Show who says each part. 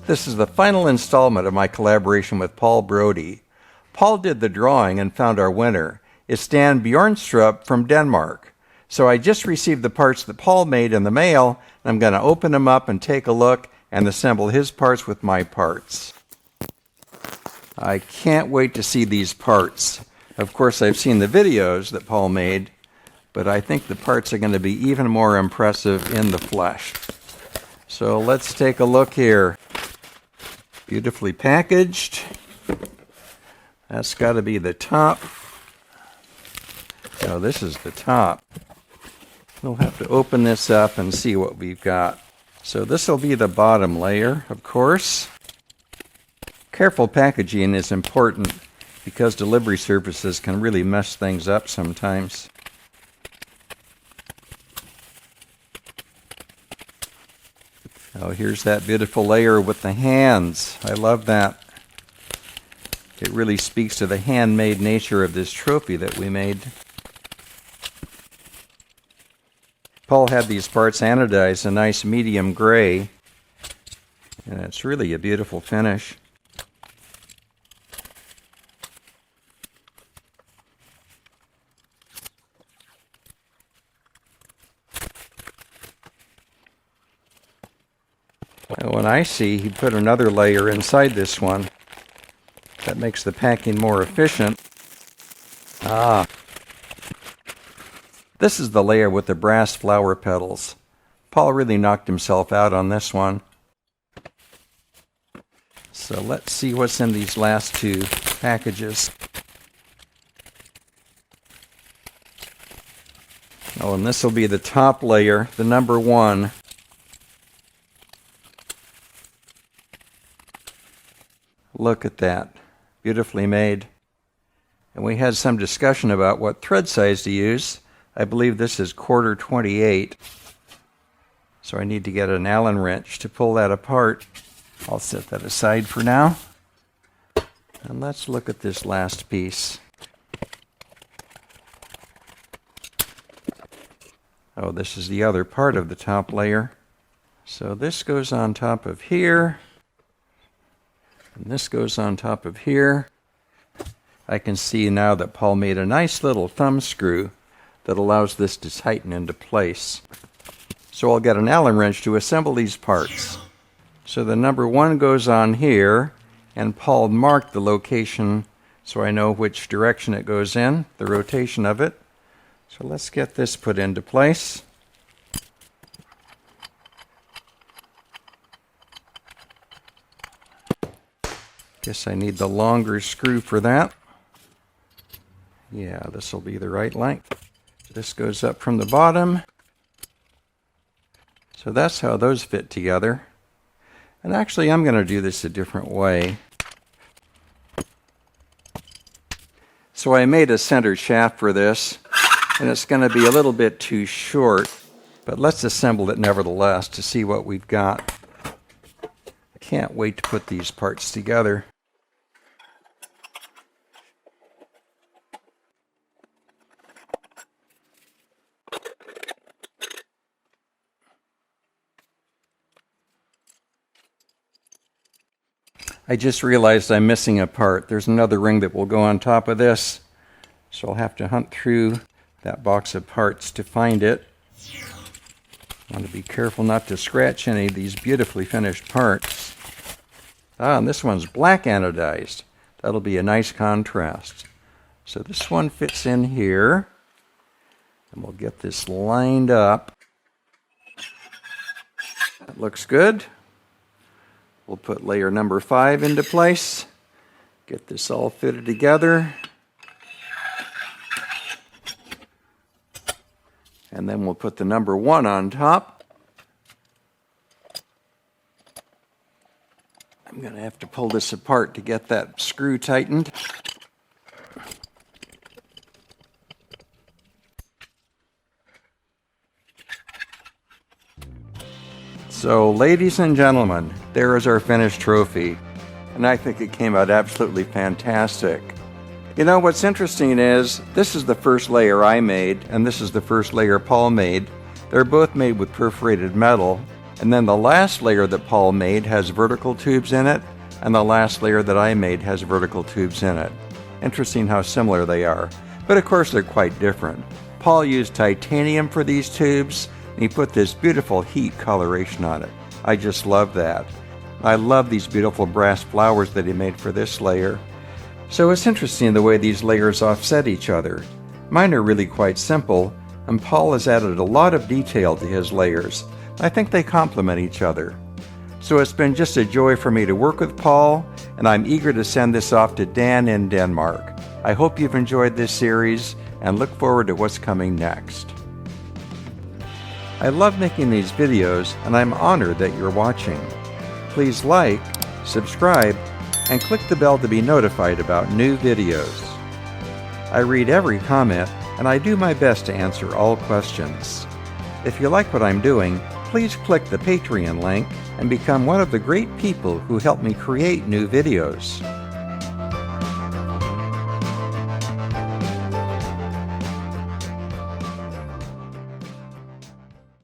Speaker 1: This is the final installment of my collaboration with Paul Brodie. Paul did the drawing and found our winner. It's Dan Bjorgstrom from Denmark. So I just received the parts that Paul made in the mail, and I'm going to open them up and take a look and assemble his parts with my parts. I can't wait to see these parts. Of course, I've seen the videos that Paul made, but I think the parts are going to be even more impressive in the flesh. So let's take a look here. Beautifully packaged. That's got to be the top. No, this is the top. We'll have to open this up and see what we've got. So this will be the bottom layer, of course. Careful packaging is important because delivery services can really mess things up sometimes. Oh, here's that beautiful layer with the hands. I love that. It really speaks to the handmade nature of this trophy that we made. Paul had these parts anodized a nice medium gray, and it's really a beautiful finish. When I see he put another layer inside this one, that makes the packing more efficient. This is the layer with the brass flower petals. Paul really knocked himself out on this one. So let's see what's in these last two packages. Oh, and this will be the top layer, the number 1. Look at that. Beautifully made. And we had some discussion about what thread size to use. I believe this is 1/4 /28. So I need to get an Allen wrench to pull that apart. I'll set that aside for now. And let's look at this last piece. Oh, this is the other part of the top layer. So this goes on top of here. And this goes on top of here. I can see now that Paul made a nice little thumb screw that allows this to tighten into place. So I'll get an Allen wrench to assemble these parts. So the number 1 goes on here, and Paul marked the location so I know which direction it goes in, the rotation of it. So let's get this put into place. Guess I need the longer screw for that. Yeah, this will be the right length. This goes up from the bottom. So that's how those fit together. And actually, I'm going to do this a different way. So I made a center shaft for this, and it's going to be a little bit too short, but let's assemble it nevertheless to see what we've got. I can't wait to put these parts together. I just realized I'm missing a part. There's another ring that will go on top of this, so I'll have to hunt through that box of parts to find it. I want to be careful not to scratch any of these beautifully finished parts. And this one's black anodized. That'll be a nice contrast. So this one fits in here, and we'll get this lined up. That looks good. We'll put layer number 5 into place, get this all fitted together, and then we'll put the number 1 on top. I'm going to have to pull this apart to get that screw tightened. So, ladies and gentlemen, there is our finished trophy, and I think it came out absolutely fantastic. You know, what's interesting is, this is the first layer I made, and this is the first layer Paul made. They're both made with perforated metal, And then the last layer that Paul made has vertical tubes in it, and the last layer that I made has vertical tubes in it. Interesting how similar they are, but of course they're quite different. Paul used titanium for these tubes, and he put this beautiful heat coloration on it. I just love that. I love these beautiful brass flowers that he made for this layer. So it's interesting the way these layers offset each other. Mine are really quite simple, and Paul has added a lot of detail to his layers. I think they complement each other. So it's been just a joy for me to work with Paul, and I'm eager to send this off to Dan in Denmark. I hope you've enjoyed this series and look forward to what's coming next. I love making these videos, and I'm honored that you're watching. Please like, subscribe, and click the bell to be notified about new videos. I read every comment, and I do my best to answer all questions. If you like what I'm doing, please click the Patreon link and become one of the great people who help me create new videos.